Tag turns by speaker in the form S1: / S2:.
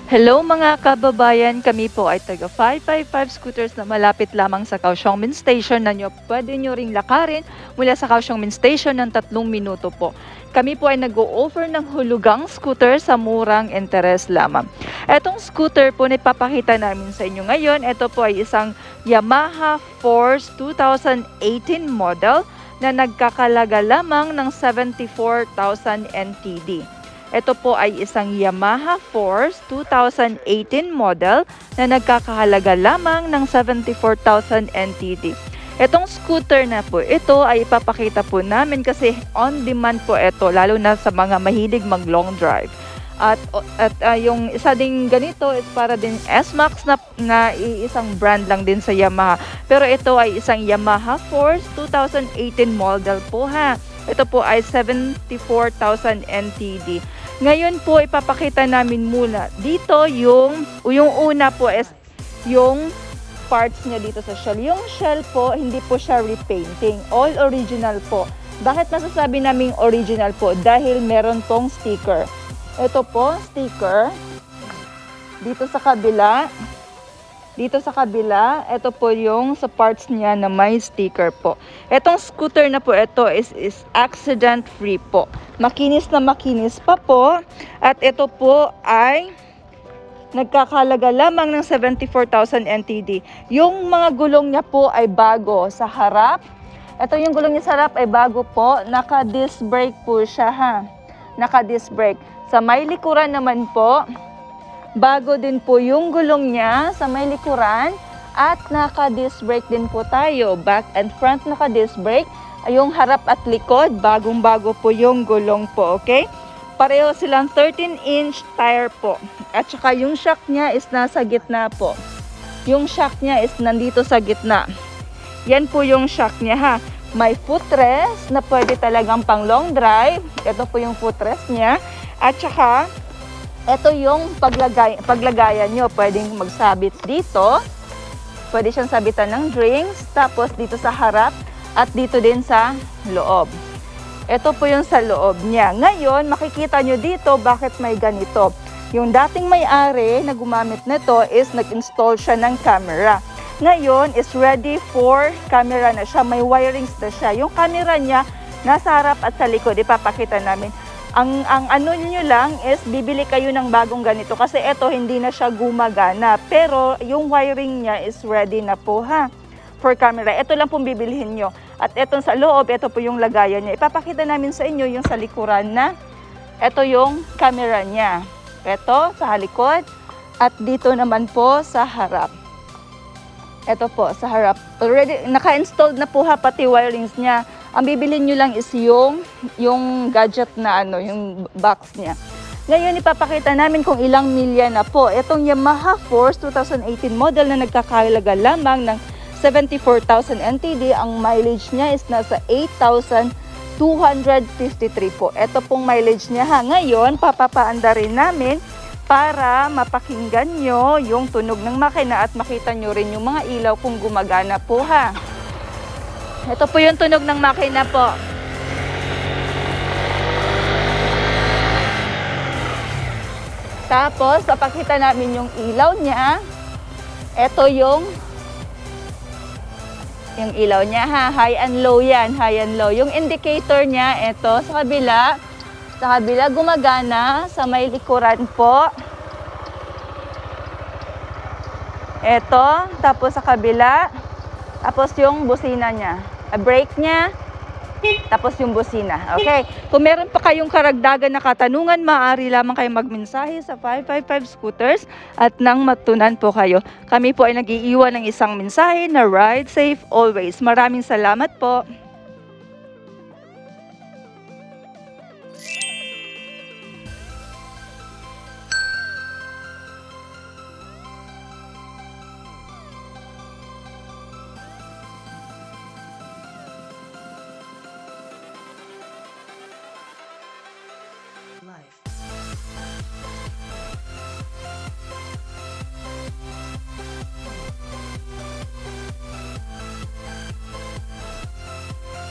S1: Hello mga kababayan, kami po ay taga 555 scooters na malapit lamang sa Kaohsiung Main Station na pwede nyo ring lakarin mula sa Kaohsiung Main Station ng 3 minuto po. Kami po ay nag-o-offer ng hulugang scooter sa murang interes lamang. Etong scooter po na ipapakita namin sa inyo ngayon, ito po ay isang YAMAHA FORCE 2018 model na nagkakalaga lamang ng 74,000 NTD. Ito po ay isang YAMAHA FORCE 2018 model na nagkakahalaga lamang ng 74,000 NTD. Itong scooter na po, ito ay ipapakita po namin kasi on demand po ito, lalo na sa mga mahilig mag long drive. At yung isa ding ganito is para din S-Max na isang brand lang din sa Yamaha. Pero ito ay isang YAMAHA FORCE 2018 model po ha. Ito po ay 74,000 NTD. Ngayon po ipapakita namin muna dito yung una po is yung parts niya dito sa shell. Yung shell po, hindi po siya repainting. All original po. Bakit masasabi naming original po? Dahil meron pong sticker. Ito po, sticker. Dito sa kabila. Dito sa kabila, ito po yung sa parts niya na may sticker po. Itong scooter na po ito is accident free po. Makinis na makinis pa po. At ito po ay nagkakalaga lamang ng 74,000 NTD. Yung mga gulong niya po ay bago sa harap. Ito yung gulong niya sa harap ay bago po. Naka-disc brake po siya ha. Naka-disc brake. Sa may likuran naman po, bago din po yung gulong niya sa may likuran at naka-disc brake din po tayo. Back and front naka-disc brake. Yung harap at likod, bagong-bago po yung gulong po, okay? Pareho silang 13-inch tire po. At saka yung shock niya is nasa gitna po. Yung shock niya is nandito sa gitna. Yan po yung shock niya ha. May footrest na pwede talagang pang long drive. Ito po yung footrest niya. At saka ito yung paglagayan nyo. Pwedeng magsabit dito. Pwede siyang sabitan ng drinks. Tapos dito sa harap. At dito din sa loob. Ito po yung sa loob niya. Ngayon, makikita nyo dito bakit may ganito. Yung dating may-ari na gumamit nito is nag-install siya ng camera. Ngayon is ready for camera na siya. May wirings na siya. Yung camera niya nasa harap at sa likod. Ipapakita namin. Ang ano nyo lang is bibili kayo ng bagong ganito kasi ito hindi na siya gumagana. Pero yung wiring niya is ready na po ha for camera. Ito lang pong bibilihin nyo. At etong sa loob, ito po yung lagayan niya. Ipapakita namin sa inyo yung sa likuran na ito yung camera niya. Ito sa likod at dito naman po sa harap. Ito po sa harap. Already naka-installed na po ha pati wirings niya. Ang bibilhin nyo lang is yung gadget na yung box niya. Ngayon ipapakita namin kung ilang milya na po. Itong YAMAHA FORCE 2018 model na nagkakahalaga lamang ng 74,000 NTD. Ang mileage niya is nasa 8,253 po. Ito pong mileage niya ha. Ngayon papapaanda rin namin para mapakinggan nyo yung tunog ng makina at makita nyo rin yung mga ilaw kung gumagana po ha. Ito po yung tunog ng makina po. Tapos, papakita namin yung ilaw niya. Ito yung ilaw niya ha. High and low yan. High and low. Yung indicator niya, ito sa kabila. Sa kabila, gumagana. Sa may likuran po. Ito. Tapos sa kabila. Tapos yung busina niya. Brake niya, tapos yung busina. Okay. Kung meron pa kayong karagdagan na katanungan, maaari lamang kayo magmensahe sa 555 Scooters at nang matunan po kayo. Kami po ay nag-iiwan ng isang mensahe na ride safe always. Maraming salamat po.